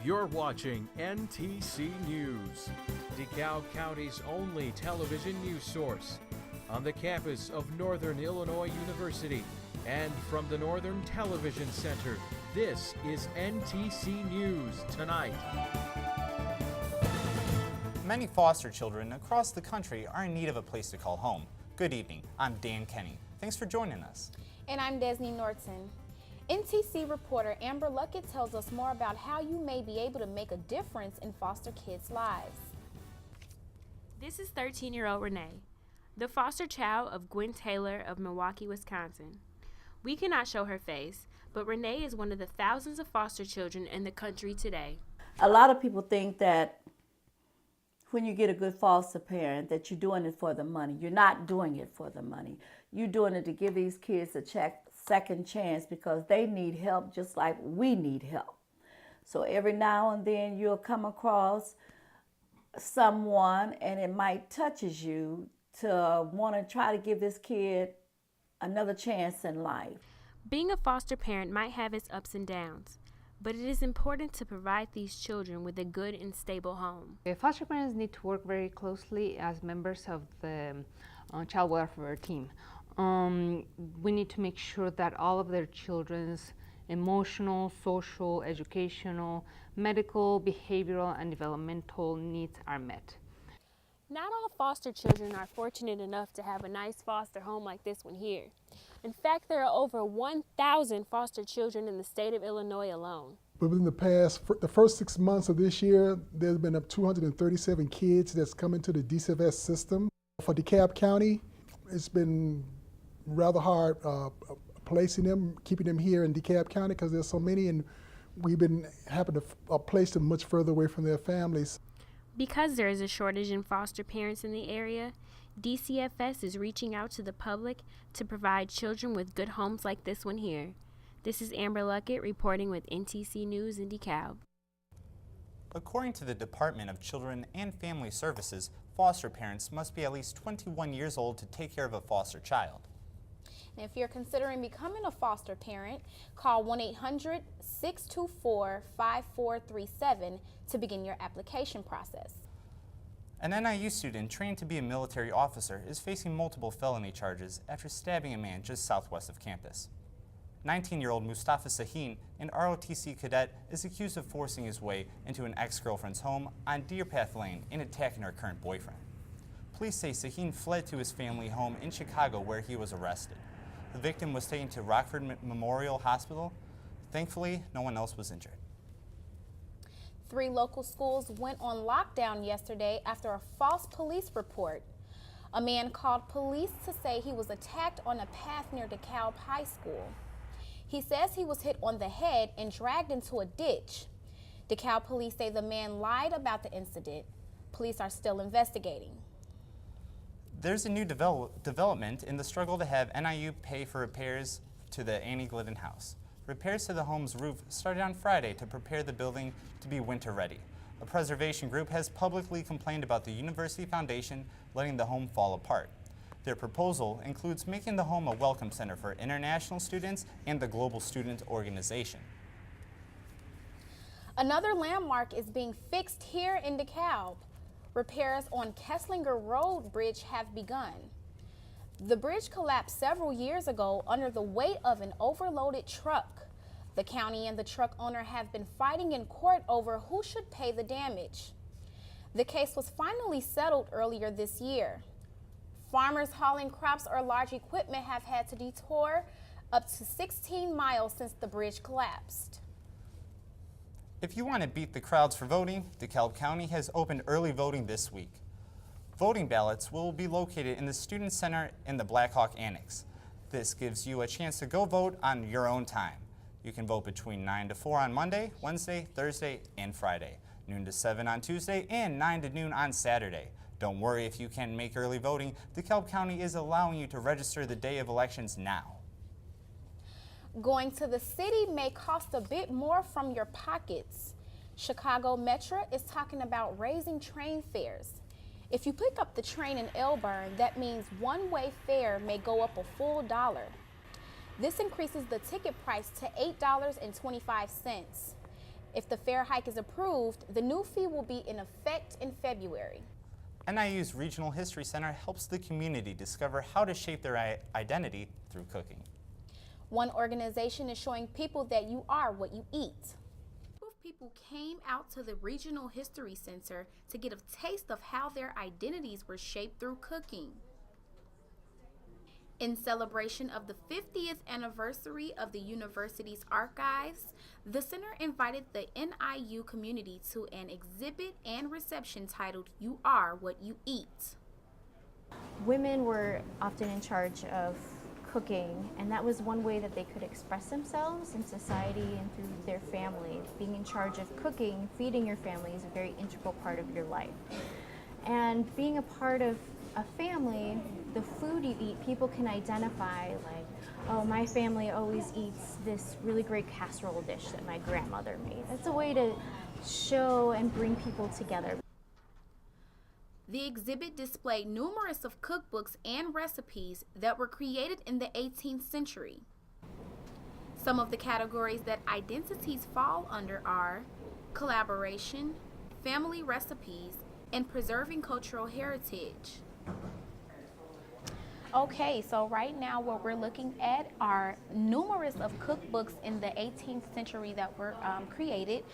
You're watching NTC News, DeKalb County's only television news source, on the campus of Northern Illinois University and from the Northern Television Center. This is NTC News Tonight. Many foster children across the country are in need of a place to call home. Good evening, I'm Dan Kenny. Thanks for joining us. And I'm Desni Norton. NTC reporter Amber Luckett tells us more about how you may be able to make a difference in foster kids' lives. This is 13-year-old Renee, the foster child of Gwen Taylor of Milwaukee, Wisconsin. We cannot show her face, but Renee is one of the thousands of foster children in the country today. A lot of people think that when you get a good foster parent that you're doing it for the money. You're not doing it for the money. You're doing it to give these kids a second chance because they need help just like we need help. So every now and then you'll come across someone and it might touches you to want to try to give this kid another chance in life. Being a foster parent might have its ups and downs, but it is important to provide these children with a good and stable home. Foster parents need to work very closely as members of the child welfare team. We need to make sure that all of their children's emotional, social, educational, medical, behavioral, and developmental needs are met. Not all foster children are fortunate enough to have a nice foster home like this one here. In fact, there are over 1,000 foster children in the state of Illinois alone. Within the first 6 months of this year, there's been up 237 kids that's come into the DCFS system. For DeKalb County, it's been rather hard placing them, keeping them here in DeKalb County because there's so many, and we've been having to place them much further away from their families. Because there is a shortage in foster parents in the area, DCFS is reaching out to the public to provide children with good homes like this one here. This is Amber Luckett reporting with NTC News in DeKalb. According to the Department of Children and Family Services, foster parents must be at least 21 years old to take care of a foster child. And if you're considering becoming a foster parent, call 1-800-624-5437 to begin your application process. An NIU student trained to be a military officer is facing multiple felony charges after stabbing a man just southwest of campus. 19-year-old Mustafa Sahin, an ROTC cadet, is accused of forcing his way into an ex-girlfriend's home on Deer Path Lane and attacking her current boyfriend. Police say Sahin fled to his family home in Chicago where he was arrested. The victim was taken to Rockford Memorial Hospital. Thankfully, no one else was injured. 3 local schools went on lockdown yesterday after a false police report. A man called police to say he was attacked on a path near DeKalb High School. He says he was hit on the head and dragged into a ditch. DeKalb police say the man lied about the incident. Police are still investigating. There's a new development in the struggle to have NIU pay for repairs to the Annie Glidden house. Repairs to the home's roof started on Friday to prepare the building to be winter ready. A preservation group has publicly complained about the University Foundation letting the home fall apart. Their proposal includes making the home a welcome center for international students and the Global Student Organization. Another landmark is being fixed here in DeKalb. Repairs on Kesslinger Road Bridge have begun. The bridge collapsed several years ago under the weight of an overloaded truck. The county and the truck owner have been fighting in court over who should pay the damage. The case was finally settled earlier this year. Farmers hauling crops or large equipment have had to detour up to 16 miles since the bridge collapsed. If you want to beat the crowds for voting, DeKalb County has opened early voting this week. Voting ballots will be located in the Student Center in the Blackhawk Annex. This gives you a chance to go vote on your own time. You can vote between 9 to 4 on Monday, Wednesday, Thursday, and Friday, noon to 7 on Tuesday, and 9 to noon on Saturday. Don't worry if you can't make early voting. DeKalb County is allowing you to register the day of elections now. Going to the city may cost a bit more from your pockets. Chicago Metro is talking about raising train fares. If you pick up the train in Elburn, that means one-way fare may go up a full $1. This increases the ticket price to $8.25. If the fare hike is approved, the new fee will be in effect in February. NIU's Regional History Center helps the community discover how to shape their identity through cooking. One organization is showing people that you are what you eat. People came out to the Regional History Center to get a taste of how their identities were shaped through cooking. In celebration of the 50th anniversary of the university's archives, the center invited the NIU community to an exhibit and reception titled "You Are What You Eat." Women were often in charge of cooking, and that was one way that they could express themselves in society and through their family. Being in charge of cooking, feeding your family is a very integral part of your life. And being a part of a family, the food you eat, people can identify, like, oh, my family always eats this really great casserole dish that my grandmother made. That's a way to show and bring people together. The exhibit displayed numerous of cookbooks and recipes that were created in the 18th century. Some of the categories that identities fall under are collaboration, family recipes, and preserving cultural heritage. Okay, so right now what we're looking at are numerous of cookbooks in the 18th century that were created.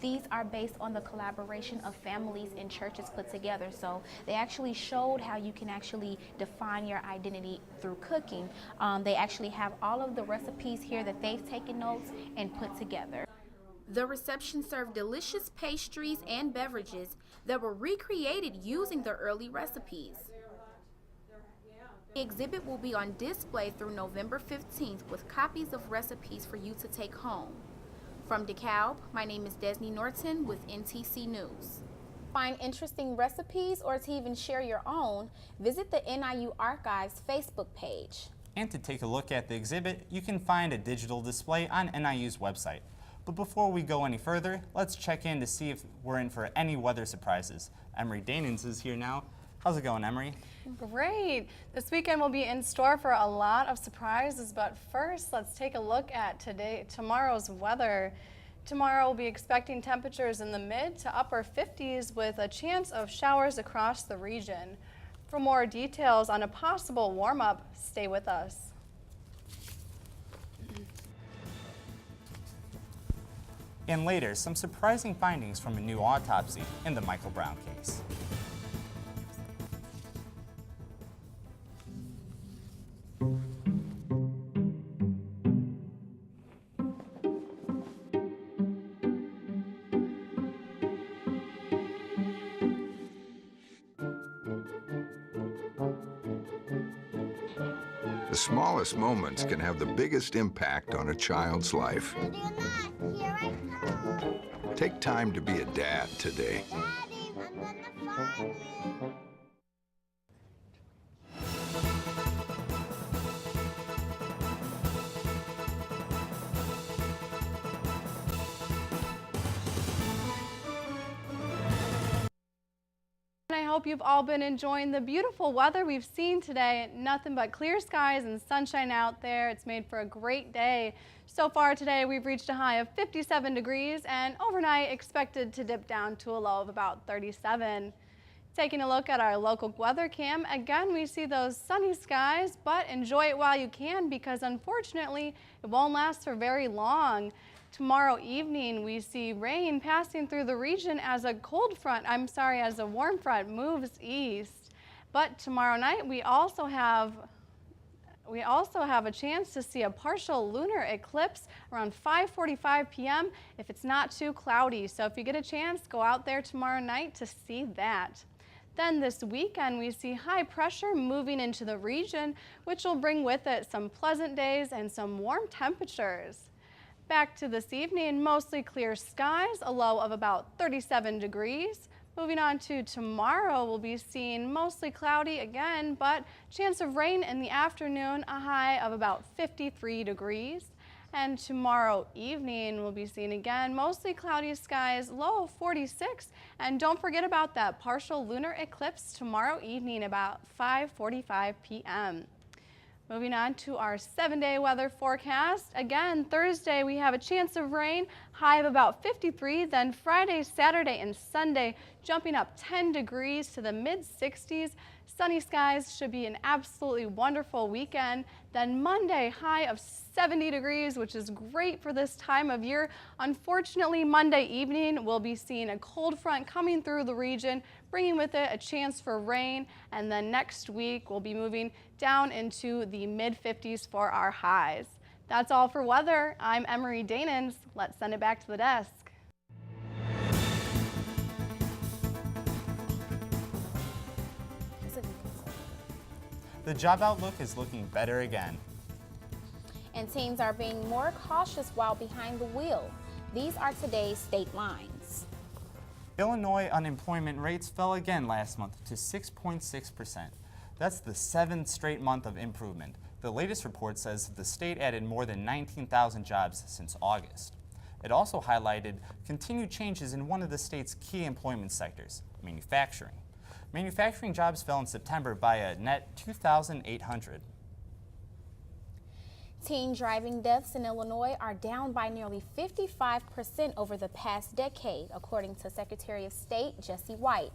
These are based on the collaboration of families and churches put together. So they actually showed how you can actually define your identity through cooking. They actually have all of the recipes here that they've taken notes and put together. The reception served delicious pastries and beverages that were recreated using the early recipes. The exhibit will be on display through November 15th with copies of recipes for you to take home. From DeKalb, my name is Desni Norton with NTC News. Find interesting recipes or to even share your own, visit the NIU Archives Facebook page. And to take a look at the exhibit, you can find a digital display on NIU's website. But before we go any further, let's check in to see if we're in for any weather surprises. Emery Dhanens is here now. How's it going, Emery? Great. This weekend will be in store for a lot of surprises, but first let's take a look at tomorrow's weather. Tomorrow we'll be expecting temperatures in the mid to upper 50s with a chance of showers across the region. For more details on a possible warm-up, stay with us. And later, some surprising findings from a new autopsy in the Michael Brown case. The smallest moments can have the biggest impact on a child's life. Here I come. Take time to be a dad today. Daddy, I'm gonna find you. I hope you've all been enjoying the beautiful weather we've seen today. Nothing but clear skies and sunshine out there. It's made for a great day. So far today, we've reached a high of 57 degrees and overnight expected to dip down to a low of about 37. Taking a look at our local weather cam, again, we see those sunny skies, but enjoy it while you can because unfortunately, it won't last for very long. Tomorrow evening, we see rain passing through the region as a warm front moves east. But tomorrow night, we also have a chance to see a partial lunar eclipse around 5:45 p.m. if it's not too cloudy. So if you get a chance, go out there tomorrow night to see that. Then this weekend, we see high pressure moving into the region, which will bring with it some pleasant days and some warm temperatures. Back to this evening, mostly clear skies, a low of about 37 degrees. Moving on to tomorrow, we'll be seeing mostly cloudy again, but chance of rain in the afternoon, a high of about 53 degrees. And tomorrow evening, we'll be seeing again mostly cloudy skies, low of 46. And don't forget about that partial lunar eclipse tomorrow evening about 5:45 p.m. Moving on to our 7-day weather forecast. Again, Thursday we have a chance of rain, high of about 53. Then Friday, Saturday, and Sunday jumping up 10 degrees to the mid-60s. Sunny skies, should be an absolutely wonderful weekend. Then Monday, high of 70 degrees, which is great for this time of year. Unfortunately, Monday evening we'll be seeing a cold front coming through the region, bringing with it a chance for rain. And then next week we'll be moving down into the mid-50s for our highs. That's all for weather. I'm Emery Dhanens. Let's send it back to the desk. The job outlook is looking better again. And teens are being more cautious while behind the wheel. These are today's state lines. Illinois unemployment rates fell again last month to 6.6%. That's the 7th straight month of improvement. The latest report says the state added more than 19,000 jobs since August. It also highlighted continued changes in one of the state's key employment sectors, manufacturing. Manufacturing jobs fell in September by a net 2,800. Teen driving deaths in Illinois are down by nearly 55% over the past decade, according to Secretary of State Jesse White.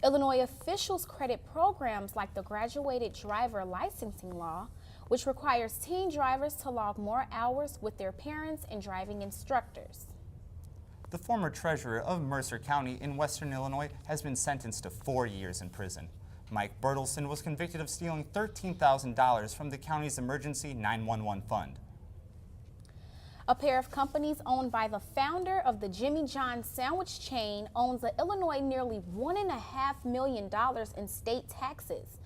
Illinois officials credit programs like the Graduated Driver Licensing Law, which requires teen drivers to log more hours with their parents and driving instructors. The former treasurer of Mercer County in western Illinois has been sentenced to 4 years in prison. Mike Bertelson was convicted of stealing $13,000 from the county's emergency 911 fund. A pair of companies owned by the founder of the Jimmy John's sandwich chain owns the Illinois nearly $1.5 million in state taxes.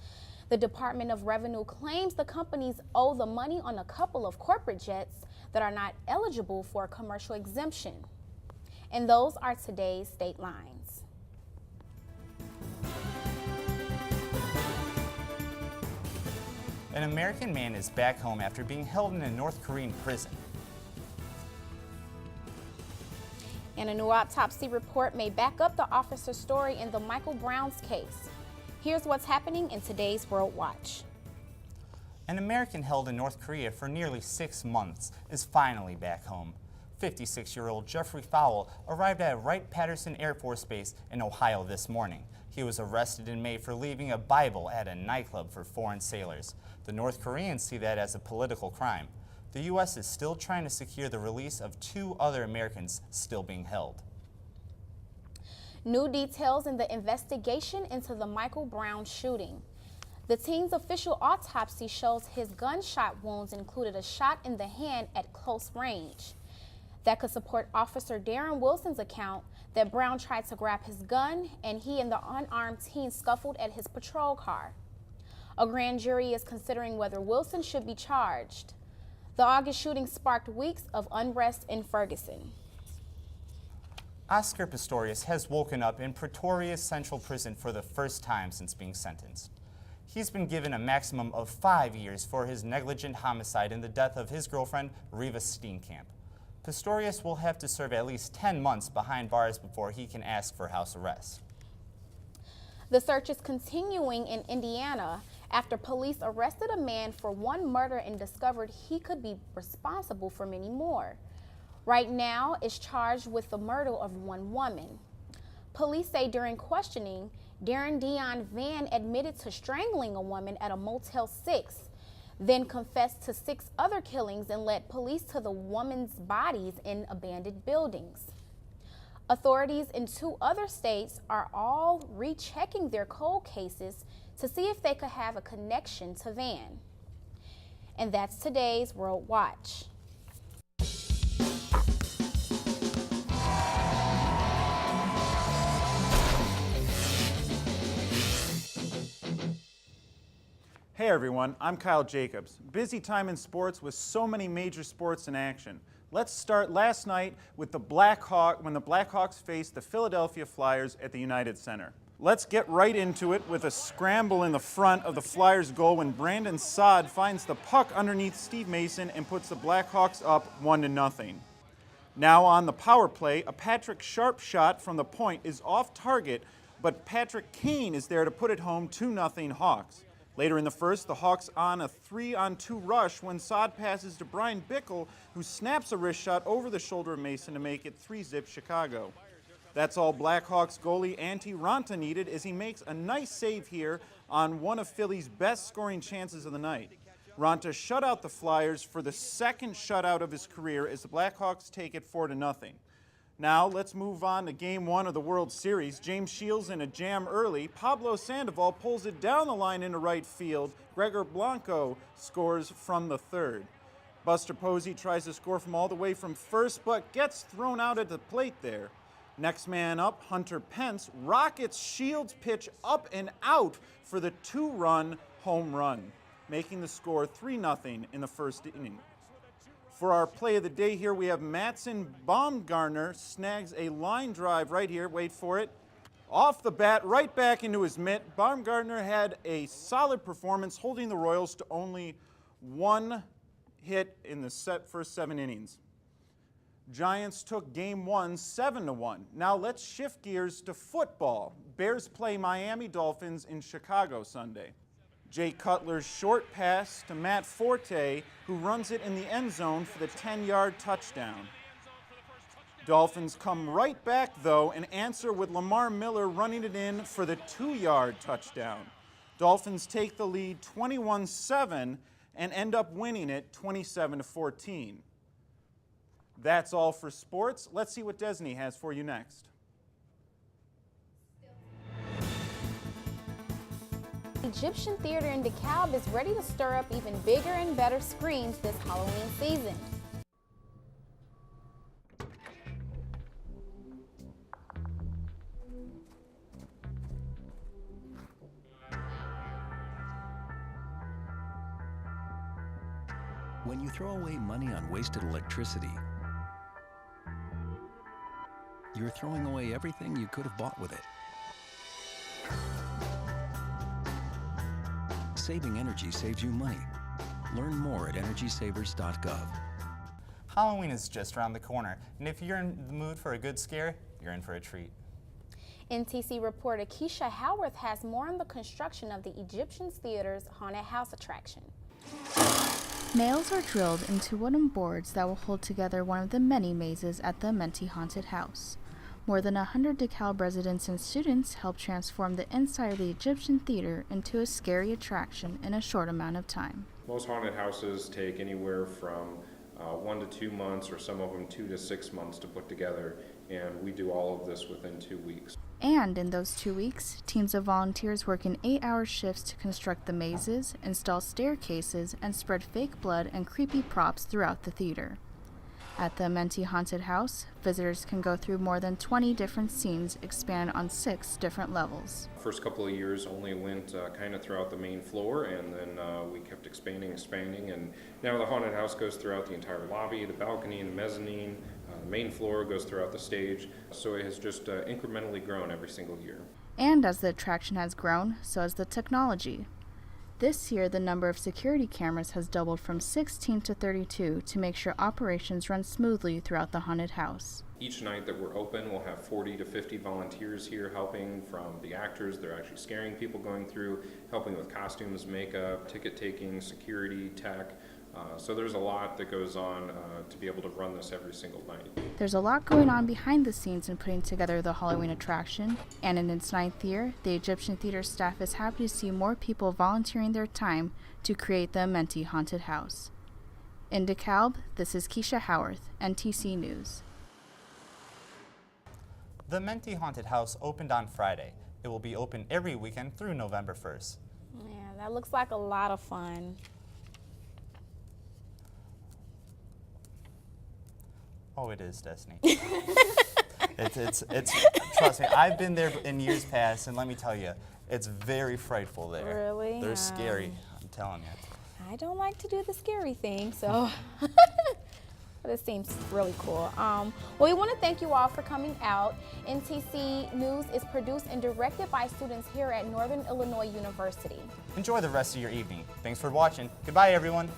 The Department of Revenue claims the companies owe the money on a couple of corporate jets that are not eligible for a commercial exemption. And those are today's state lines. An American man is back home after being held in a North Korean prison. And a new autopsy report may back up the officer's story in the Michael Brown's case. Here's what's happening in today's World Watch. An American held in North Korea for nearly 6 months is finally back home. 56-year-old Jeffrey Fowle arrived at Wright-Patterson Air Force Base in Ohio this morning. He was arrested in May for leaving a Bible at a nightclub for foreign sailors. The North Koreans see that as a political crime. The U.S. is still trying to secure the release of 2 other Americans still being held. New details in the investigation into the Michael Brown shooting. The teen's official autopsy shows his gunshot wounds included a shot in the hand at close range. That could support Officer Darren Wilson's account that Brown tried to grab his gun and he and the unarmed teen scuffled at his patrol car. A grand jury is considering whether Wilson should be charged. The August shooting sparked weeks of unrest in Ferguson. Oscar Pistorius has woken up in Pretoria's Central Prison for the first time since being sentenced. He's been given a maximum of 5 years for his negligent homicide in the death of his girlfriend, Reva Steenkamp. Pistorius will have to serve at least 10 months behind bars before he can ask for house arrest. The search is continuing in Indiana after police arrested a man for one murder and discovered he could be responsible for many more. Right now is charged with the murder of one woman. Police say during questioning, Darren Dion Van admitted to strangling a woman at a Motel 6, then confessed to 6 other killings and led police to the woman's bodies in abandoned buildings. Authorities in 2 other states are all rechecking their cold cases to see if they could have a connection to Van. And that's today's World Watch. Hey everyone, I'm Kyle Jacobs. Busy time in sports with so many major sports in action. Let's start last night with when the Blackhawks faced the Philadelphia Flyers at the United Center. Let's get right into it with a scramble in the front of the Flyers goal when Brandon Saad finds the puck underneath Steve Mason and puts the Blackhawks up 1-0. Now on the power play, a Patrick Sharp shot from the point is off target, but Patrick Kane is there to put it home 2-0 Hawks. Later in the first, the Hawks on a 3-on-2 rush when Sod passes to Brian Bickle, who snaps a wrist shot over the shoulder of Mason to make it 3-zip Chicago. That's all Blackhawks goalie Antti Raanta needed as he makes a nice save here on one of Philly's best scoring chances of the night. Raanta shut out the Flyers for the second shutout of his career as the Blackhawks take it 4-0. Now let's move on to Game 1 of the World Series. James Shields in a jam early. Pablo Sandoval pulls it down the line into right field. Gregor Blanco scores from the third. Buster Posey tries to score from all the way from first, but gets thrown out at the plate there. Next man up, Hunter Pence, rockets Shields' pitch up and out for the 2-run home run, making the score 3-0 in the first inning. For our play of the day here, we have Matson Baumgartner snags a line drive right here, wait for it, off the bat, right back into his mitt. Baumgartner had a solid performance, holding the Royals to only one hit in the first 7 innings. Giants took Game 1 7-1. Now let's shift gears to football. Bears play Miami Dolphins in Chicago Sunday. Jay Cutler's short pass to Matt Forte, who runs it in the end zone for the 10-yard touchdown. Dolphins come right back, though, and answer with Lamar Miller running it in for the 2-yard touchdown. Dolphins take the lead 21-7 and end up winning it 27-14. That's all for sports. Let's see what Desni has for you next. Egyptian Theater in DeKalb is ready to stir up even bigger and better screens this Halloween season. When you throw away money on wasted electricity, you're throwing away everything you could have bought with it. Saving energy saves you money. Learn more at energysavers.gov. Halloween is just around the corner, and if you're in the mood for a good scare, you're in for a treat. NTC reporter Keisha Howerth has more on the construction of the Egyptian Theater's haunted house attraction. Nails are drilled into wooden boards that will hold together one of the many mazes at the Amenti haunted house. More than 100 DeKalb residents and students helped transform the inside of the Egyptian Theater into a scary attraction in a short amount of time. Most haunted houses take anywhere from 1 to 2 months, or some of them 2 to 6 months to put together, and we do all of this within 2 weeks. And in those 2 weeks, teams of volunteers work in 8-hour shifts to construct the mazes, install staircases, and spread fake blood and creepy props throughout the theater. At the Amenti Haunted House, visitors can go through more than 20 different scenes expand on 6 different levels. First couple of years only went kind of throughout the main floor, and then we kept expanding, and now the haunted house goes throughout the entire lobby, the balcony, the mezzanine, the main floor goes throughout the stage, so it has just incrementally grown every single year. And as the attraction has grown, so has the technology. This year, the number of security cameras has doubled from 16 to 32 to make sure operations run smoothly throughout the haunted house. Each night that we're open, we'll have 40 to 50 volunteers here helping, from the actors, they're actually scaring people going through, helping with costumes, makeup, ticket taking, security, tech. So there's a lot that goes on to be able to run this every single night. There's a lot going on behind the scenes in putting together the Halloween attraction, and in its 9th year, the Egyptian Theater staff is happy to see more people volunteering their time to create the Amenti Haunted House. In DeKalb, this is Keisha Howerth, NTC News. The Amenti Haunted House opened on Friday. It will be open every weekend through November 1st. Yeah, that looks like a lot of fun. Oh, it is, Desni. it's trust me, I've been there in years past, and let me tell you, it's very frightful there. Really? They're scary, I'm telling you. I don't like to do the scary thing, so but it seems really cool. Well, we want to thank you all for coming out. NTC News is produced and directed by students here at Northern Illinois University. Enjoy the rest of your evening. Thanks for watching. Goodbye, everyone.